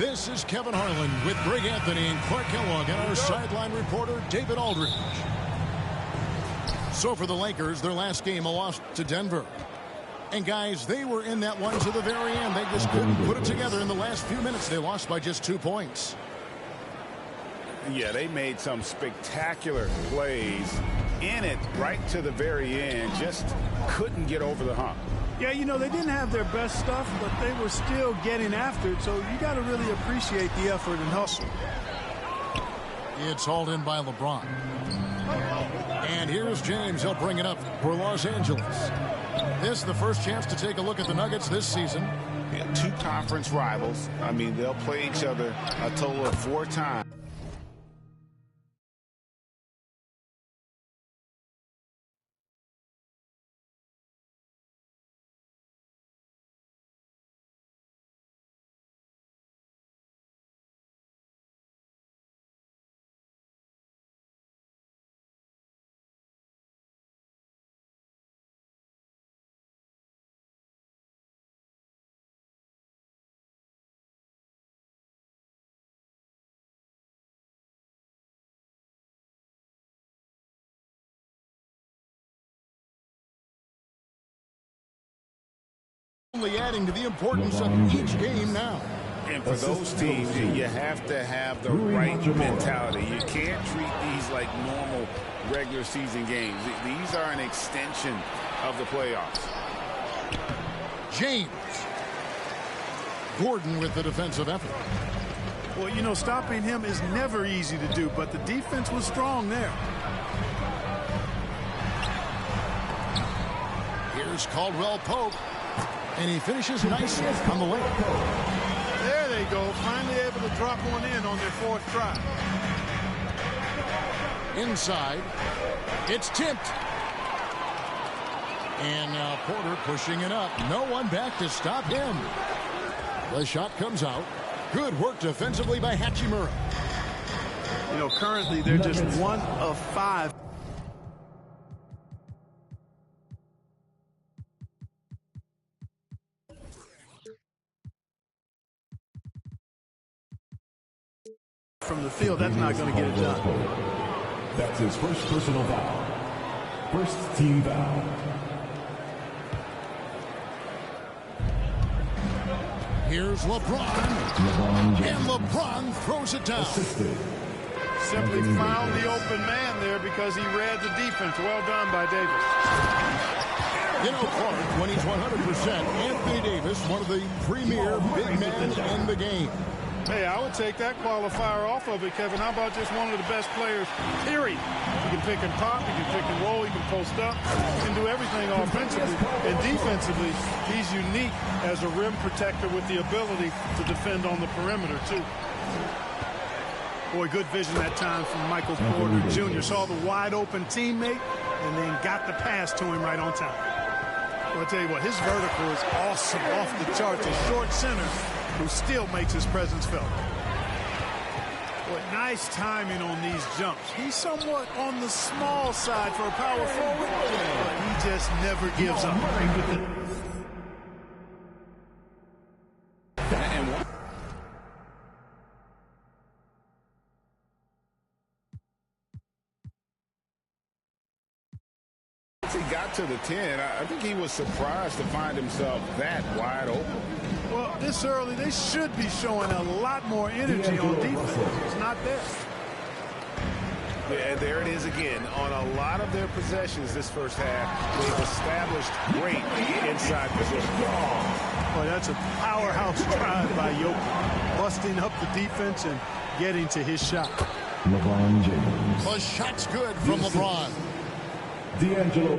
This is Kevin Harlan with Greg Anthony and Clark Kellogg and our sideline reporter, David Aldridge. So for the Lakers, their last game, a loss to Denver. And guys, they were in that one to the very end. They just couldn't put it together in the last few minutes. They lost by just 2 points. Yeah, they made some spectacular plays in it right to the very end. Just couldn't get over the hump. Yeah, you know, they didn't have their best stuff, but they were still getting after it. So you got to really appreciate the effort and hustle. It's hauled in by LeBron. And here's James. He'll bring it up for Los Angeles. This is the first chance to take a look at the Nuggets this season. Yeah, 2 conference rivals. I mean, they'll play each other a total of 4 times. Only adding to the importance of each game now. And for those teams, you have to have the right mentality. You can't treat these like normal regular season games. These are an extension of the playoffs. James. Gordon with the defensive effort. Well, you know, stopping him is never easy to do, but the defense was strong there. Here's Caldwell Pope. And he finishes nicely on the lane. There they go. Finally able to drop one in on their 4th try. Inside. It's tipped. And now Porter pushing it up. No one back to stop him. The shot comes out. Good work defensively by Hachimura. You know, currently they're just 1 of 5. From the field, that's not going to get it done. That's his first personal foul. First team foul. Here's LeBron. And LeBron throws it down. Assisted. Simply found the open man there because he read the defense. Well done by Davis. You know, Clark, when he's 100%, Anthony Davis, one of the premier big men in the game. Hey, I would take that qualifier off of it, Kevin. How about just one of the best players, period? He can pick and pop, he can pick and roll, he can post up, he can do everything offensively. And defensively, he's unique as a rim protector with the ability to defend on the perimeter, too. Boy, good vision that time from Michael Porter Jr. Saw the wide-open teammate and then got the pass to him right on time. Well, I'll tell you what, his vertical is awesome, off the charts. A short center who still makes his presence felt. Boy, nice timing on these jumps. He's somewhat on the small side for a power forward, but he just never gives up. Once he got to the 10, I think he was surprised to find himself that wide open. Well, this early, they should be showing a lot more energy on defense. It's not there. Yeah, there it is again. On a lot of their possessions this first half, they've established great inside position. Boy, that's a powerhouse drive by Jokic, busting up the defense and getting to his shot. LeBron James. The shot's good from LeBron. D'Angelo.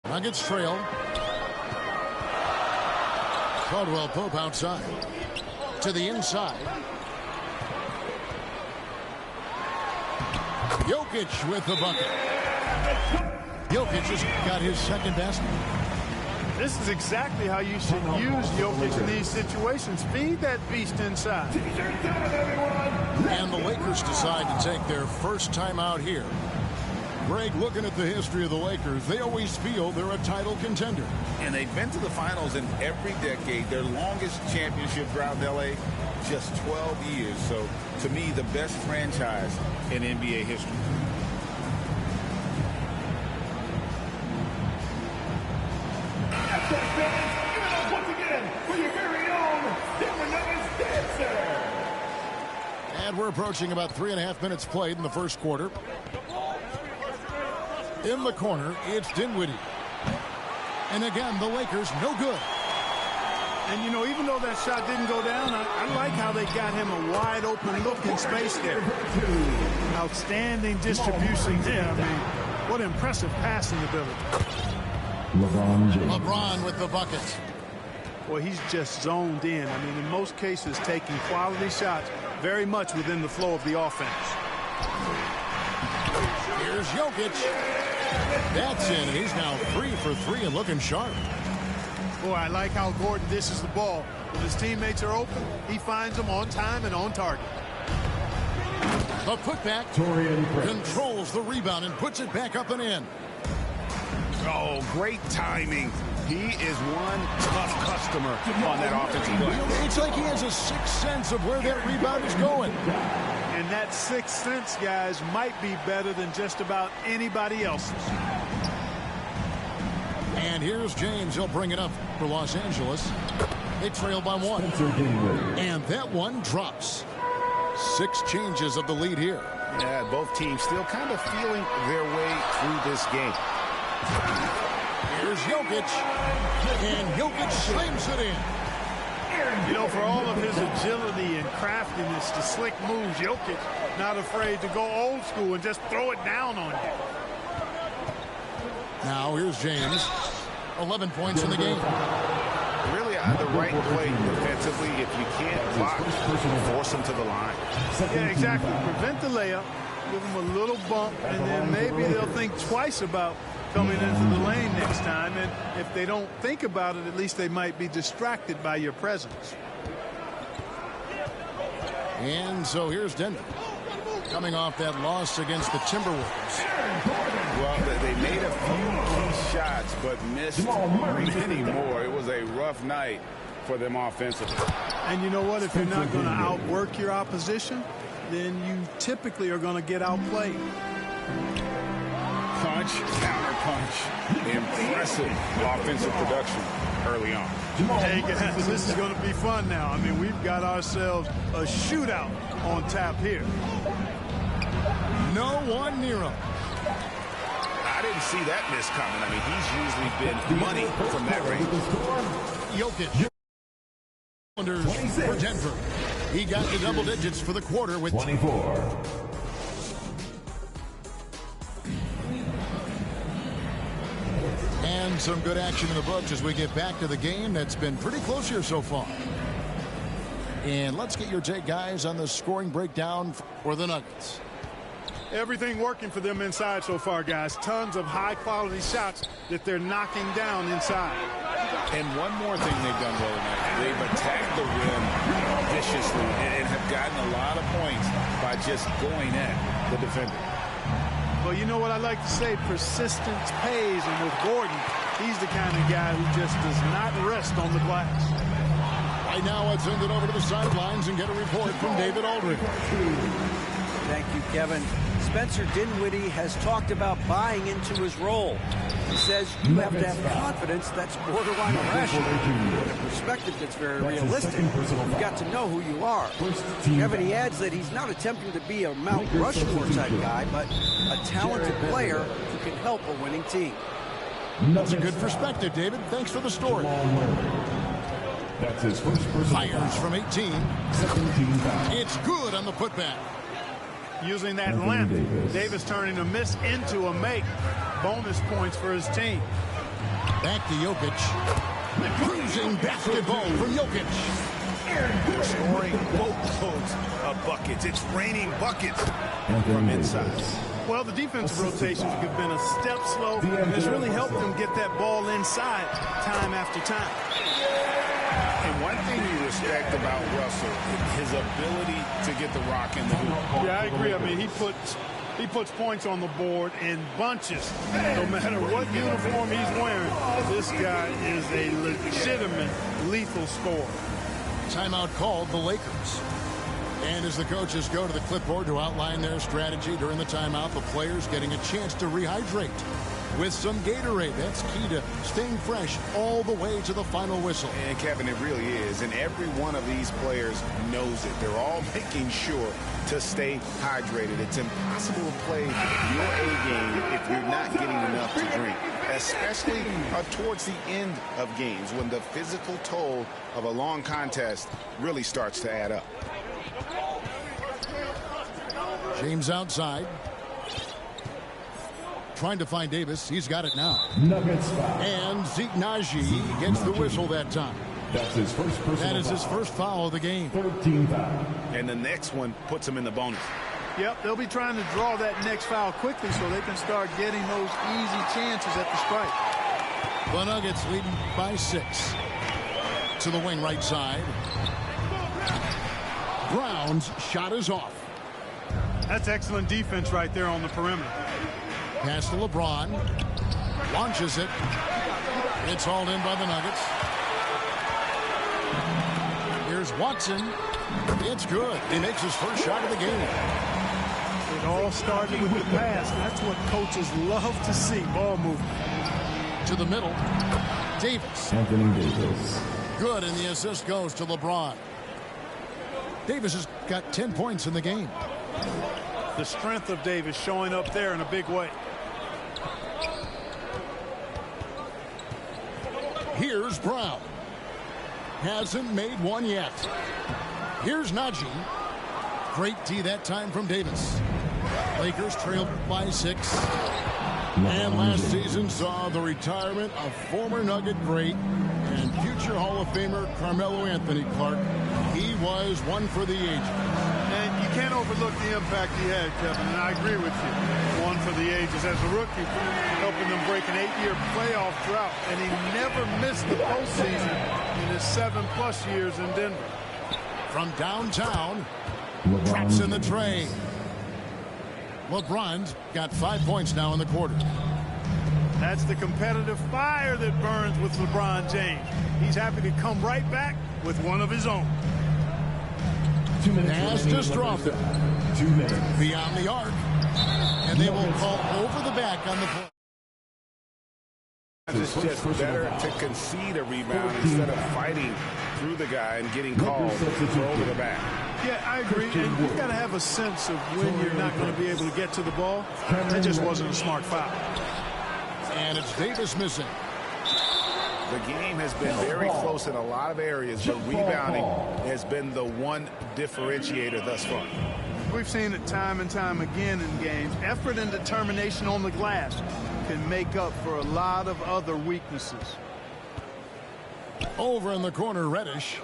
Nuggets trail. Caldwell Pope outside. To the inside. Jokic with the bucket. Jokic just got his second basket. This is exactly how you should use Jokic in these situations. Feed that beast inside. And the Lakers decide to take their first time out here. Greg, looking at the history of the Lakers, they always feel they're a title contender. And they've been to the finals in every decade. Their longest championship drought in L.A., just 12 years. So, to me, the best franchise in NBA history. Once again, for your very own Denver Nuggets dancer. And we're approaching about 3.5 minutes played in the first quarter. In the corner, it's Dinwiddie. And again, the Lakers no good. And, you know, even though that shot didn't go down, I like how they got him a wide-open look in space there. Outstanding distribution there. I mean, what impressive passing ability. LeBron with the bucket. Boy, he's just zoned in. I mean, in most cases, taking quality shots very much within the flow of the offense. Here's Jokic. That's in, and he's now 3 for 3 and looking sharp. Boy, I like how Gordon dishes the ball. When his teammates are open, he finds them on time and on target. The putback controls the rebound and puts it back up and in. Oh, great timing. He is one tough customer on that offensive play. It's like he has a sixth sense of where that rebound is going. And that sixth sense, guys, might be better than just about anybody else's. And here's James. He'll bring it up for Los Angeles. They trail by 1. And that one drops. 6 changes of the lead here. Yeah, both teams still kind of feeling their way through this game. Here's Jokic. And Jokic slams it in. You know, for all of his agility and craftiness, the slick moves, Jokic not afraid to go old school and just throw it down on you. Now here's James. 11 points in the game. Really either right play defensively. If you can't block, force them to the line. Yeah, exactly. Prevent the layup, give them a little bump, and then maybe they'll think twice about coming into the lane next time. And if they don't think about it, at least they might be distracted by your presence. And so here's Denver. Coming off that loss against the Timberwolves. Well, they made a few key shots, but missed many more. It was a rough night for them offensively. And you know what? If you're not going to outwork your opposition, then you typically are going to get outplayed. Punch, counter punch. Impressive offensive production early on. Hey, guys, this is going to be fun now. I mean, we've got ourselves a shootout on tap here. No one near him. I didn't see that miss coming. I mean, he's usually been money from that range. Jokic. For Denver. He got to double digits for the quarter with 24. And some good action in the books as we get back to the game that's been pretty close here so far. And let's get your take, guys, on the scoring breakdown for the Nuggets. Everything working for them inside so far, guys. Tons of high-quality shots that they're knocking down inside. And one more thing they've done well tonight. They've attacked the rim viciously and have gotten a lot of points by just going at the defender. Well, you know what I like to say? Persistence pays. And with Gordon, he's the kind of guy who just does not rest on the glass. Right now, let's send it over to the sidelines and get a report from David Aldridge. Thank you, Kevin. Spencer Dinwiddie has talked about buying into his role. He says you have to have confidence that's borderline irrational. In a perspective that's very realistic, you've got to know who you are. Kevin, he adds that he's not attempting to be a Mount Rushmore type guy, but a talented player who can help a winning team. That's a good perspective, David. Thanks for the story. That's his first personal Fires from 18. 17 foul. It's good on the putback. Using that length, Davis turning a miss into a make. Bonus points for his team. Back to Jokic. Cruising basketball from Jokic. Scoring boatloads of buckets. It's raining buckets from inside. Well, the defensive rotations have been a step slow, and it's really helped them get that ball inside time after time. And one thing you respect about Russell is his ability to get the rock in the hoop. Yeah, I agree. I mean, he puts He puts points on the board in bunches. No matter what uniform he's wearing, this guy is a legitimate lethal scorer. Timeout called the Lakers. And as the coaches go to the clipboard to outline their strategy during the timeout, the players getting a chance to rehydrate with some Gatorade. That's key to staying fresh all the way to the final whistle. And Kevin, it really is. And every one of these players knows it. They're all making sure to stay hydrated. It's impossible to play your A game if you're not getting enough to drink, especially towards the end of games when the physical toll of a long contest really starts to add up. James outside. Trying to find Davis. He's got it now. Nuggets foul. And Zeke Naji gets the whistle that time. That's his first personal That is foul. his first foul of the game. 13 foul. And the next one puts him in the bonus. Yep, they'll be trying to draw that next foul quickly so they can start getting those easy chances at the strike. The Nuggets leading by 6. To the wing right side. Brown's shot is off. That's excellent defense right there on the perimeter. Pass to LeBron. Launches it. It's hauled in by the Nuggets. Here's Watson. It's good. He makes his first shot of the game. It all started with the pass. That's what coaches love to see, ball movement. To the middle. Davis. Anthony Davis. Good, and the assist goes to LeBron. Davis has got 10 points in the game. The strength of Davis showing up there in a big way. Here's Brown. Hasn't made one yet. Here's Najee. Great D that time from Davis. Lakers trailed by 6. And last season saw the retirement of former Nugget great and future Hall of Famer Carmelo Anthony Clark. He was one for the ages. And you can't overlook the impact he had, Kevin, and I agree with you. One for the ages as a rookie, helping them break an 8-year playoff drought, and he never missed the postseason in his 7+ years in Denver. From downtown, LeBron drops in the James. tray. LeBron's got 5 points now in the quarter. That's the competitive fire that burns with LeBron James. He's happy to come right back with one of his own. 2 minutes Pass remaining to in the Strawther. first half. 2 minutes. Beyond the arc. And they will call over the back on the play. It's just better to concede a rebound instead of fighting through the guy and getting called for over the back. Yeah, I agree. And you've got to have a sense of when you're not going to be able to get to the ball. That just wasn't a smart foul. And it's Davis missing. The game has been very close in a lot of areas, but rebounding has been the one differentiator thus far. We've seen it time and time again in games. Effort and determination on the glass can make up for a lot of other weaknesses. Over in the corner, Reddish.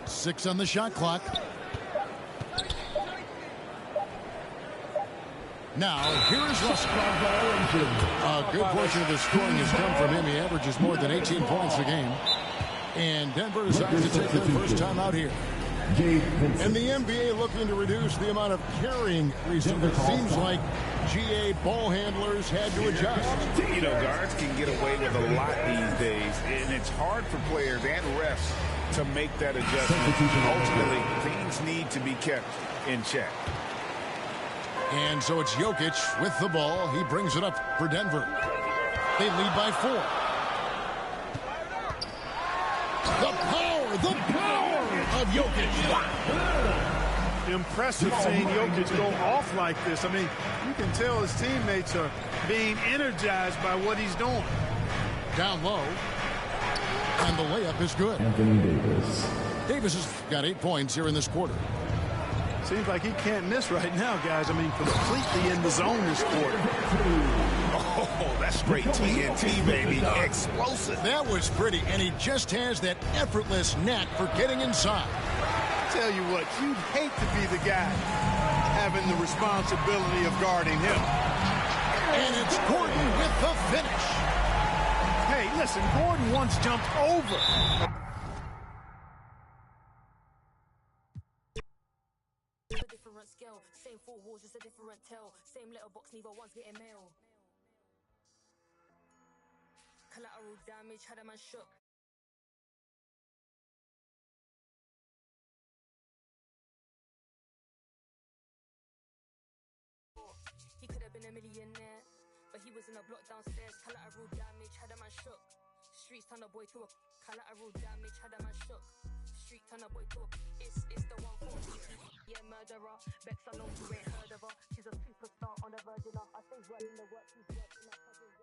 6 on the shot clock. Now, here's Russell. A good portion of the scoring has come from him. He averages more than 18 points a game. And Denver decides to take their first time out here. And the NBA looking to reduce the amount of carrying recently. It seems like GA ball handlers had to adjust. You know, guards can get away with a lot these days, and it's hard for players and refs to make that adjustment. Ultimately, things need to be kept in check. And so it's Jokic with the ball. He brings it up for Denver. They lead by 4. The power of Jokic. Impressive seeing Jokic go off like this. I mean, you can tell his teammates are being energized by what he's doing. Down low. And the layup is good. Anthony Davis. Davis has got 8 points here in this quarter. Seems like he can't miss right now, guys. I mean, completely in the zone this quarter. Oh, that's straight TNT, baby. Explosive. That was pretty, and he just has that effortless knack for getting inside. Tell you what, you'd hate to be the guy having the responsibility of guarding him. And it's Gordon with the finish. Hey, listen, Gordon once jumped over. scale. Same four walls, just a different tale. Same letterbox, neither one's getting mail. Collateral damage, had a man shook. He could have been a millionaire, but he was in a block downstairs. Collateral damage, had a man shook. Streets turn a boy to a collateral damage, had a man shook. Street turn a boy to a it's the 140. Yeah, murderer. Bex alone, you ain't heard of her. She's a superstar on the Virgin. I say word in the work, she's working up cousin.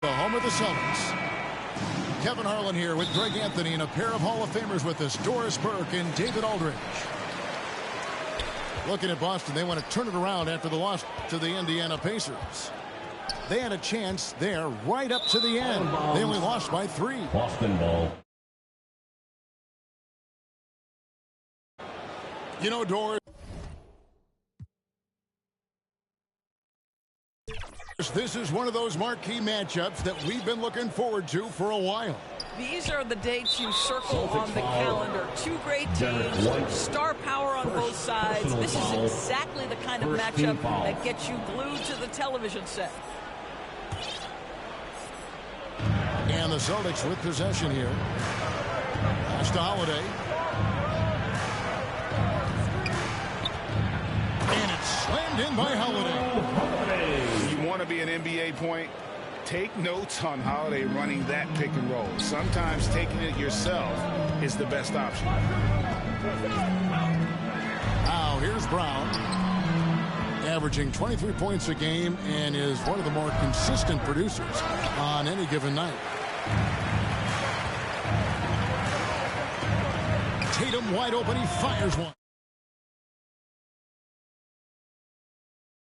The home of the Celtics. Kevin Harlan here with Greg Anthony and a pair of Hall of Famers with us, Doris Burke and David Aldridge. Looking at Boston, they want to turn it around after the loss to the Indiana Pacers. They had a chance there right up to the end. They only lost by 3. Boston ball. You know, Doris, this is one of those marquee matchups that we've been looking forward to for a while. These are the dates you circle on the calendar. Two great teams, star power on both sides. This is exactly the kind of matchup that gets you glued to the television set. And the Celtics with possession here. Pass to Holiday. And it's slammed in by Holiday. You want to be an NBA point? Take notes on Holiday running that pick and roll. Sometimes taking it yourself is the best option. Now here's Brown, averaging 23 points a game and is one of the more consistent producers on any given night. Tatum wide open, he fires one.